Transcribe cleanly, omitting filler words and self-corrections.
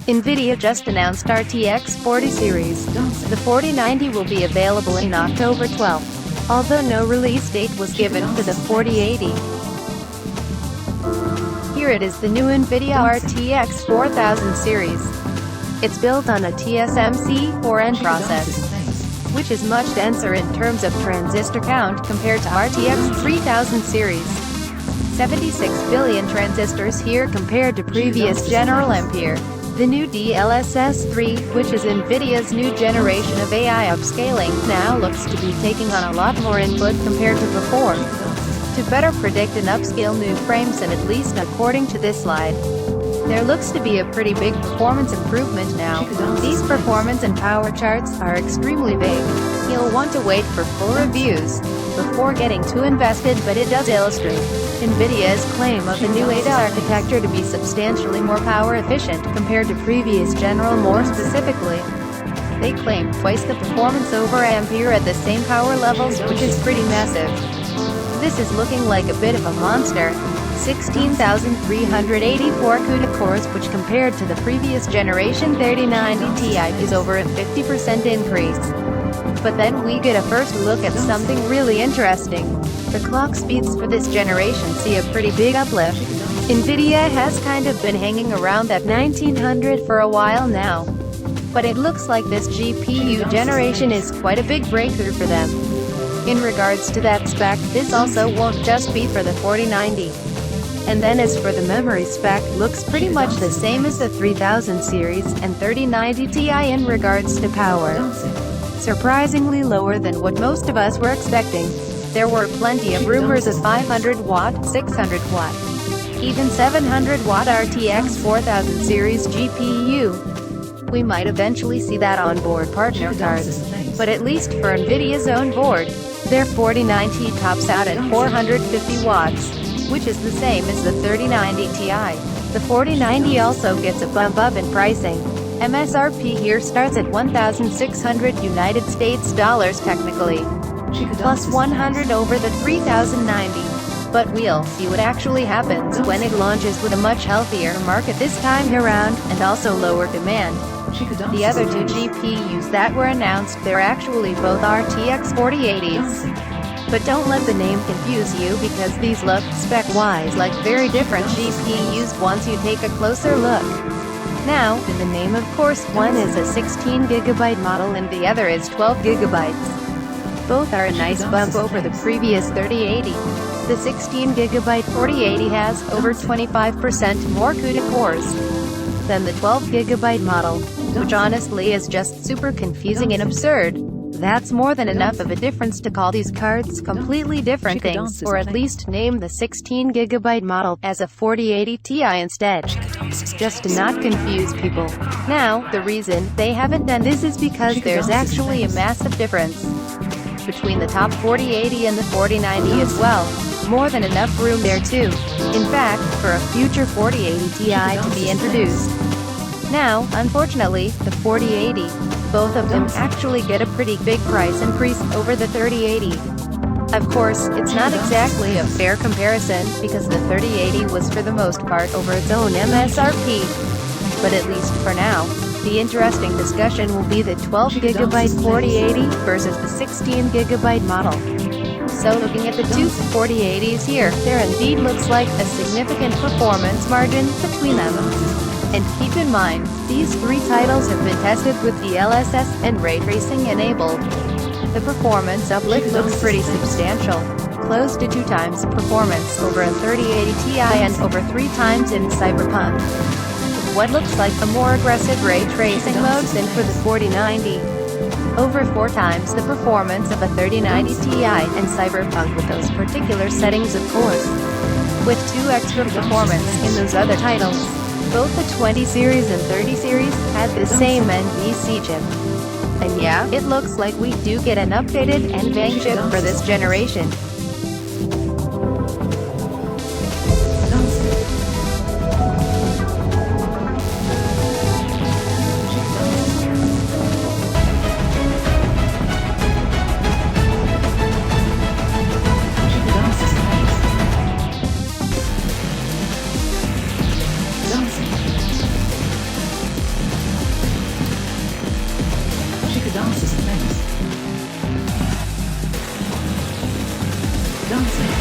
NVIDIA just announced RTX 40 series. The 4090 will be available in October 12, although no release date was given for the 4080. Here it is, the new NVIDIA RTX 4000 series. It's built on a TSMC 4N process, which is much denser in terms of transistor count compared to RTX 3000 series. 76 billion transistors here compared to previous General Ampere. The new DLSS3, which is NVIDIA's new generation of AI upscaling, now looks to be taking on a lot more input compared to before. To better predict and upscale new frames, and at least according to this slide, there looks to be a pretty big performance improvement now. These performance and power charts are extremely vague. You'll want to wait for full reviews before getting too invested, but it does illustrate NVIDIA's claim of the new ADA architecture to be substantially more power efficient compared to previous General. More specifically, they claim twice the performance over Ampere at the same power levels, which is pretty massive. This is looking like a bit of a monster. 16,384 CUDA cores, which compared to the previous generation 3090 Ti is over a 50% increase. But then we get a first look at something really interesting. The clock speeds for this generation see a pretty big uplift. NVIDIA has kind of been hanging around that 1900 for a while now, but it looks like this GPU generation is quite a big breakthrough for them. In regards to that spec, this also won't just be for the 4090. And then as for the memory spec, looks pretty much the same as the 3000 series and 3090 Ti in regards to power. Surprisingly lower than what most of us were expecting. There were plenty of rumors of 500 watt, 600 watt, even 700 watt RTX 4000 series GPU. We might eventually see that on-board partner cards, but at least for NVIDIA's own board, their 4090 tops out at 450 watts, which is the same as the 3090 Ti. The 4090 also gets a bump up in pricing. MSRP here starts at $1,600 United States dollars technically, plus 100 over the 3090. But we'll see what actually happens when it launches with a much healthier market this time around, and also lower demand. The other two GPUs that were announced, they're actually both RTX 4080s. But don't let the name confuse you, because these look, spec-wise, like very different GPUs once you take a closer look. Now, in the name of course, one is a 16GB model and the other is 12GB. Both are a nice bump over the previous 3080. The 16GB 4080 has over 25% more CUDA cores than the 12GB model, which honestly is just super confusing and absurd. That's more than enough of a difference to call these cards completely different things, or at least name the 16GB model as a 4080 Ti instead, just to not confuse people. Now, the reason they haven't done this is because there's actually a massive difference between the top 4080 and the 4090 as well. More than enough room there too, in fact, for a future 4080 Ti to be introduced. Now, unfortunately, the 4080, both of them actually get a pretty big price increase over the 3080. Of course, it's not exactly a fair comparison, because the 3080 was for the most part over its own MSRP. But at least for now, the interesting discussion will be the 12GB 4080 versus the 16GB model. So looking at the two 4080s here, there indeed looks like a significant performance margin between them. And keep in mind, these three titles have been tested with DLSS and ray tracing enabled. The performance uplift looks pretty substantial, close to 2 times performance over a 3080 Ti and over 3 times in Cyberpunk. What looks like a more aggressive ray tracing mode than for the 4090. Over 4 times the performance of a 3090 Ti and Cyberpunk with those particular settings, of course. With 2 extra performance in those other titles. Both the 20 series and 30 series had the same NVC chip. And yeah, it looks like we do get an updated NVIDIA chip for this generation. announcement.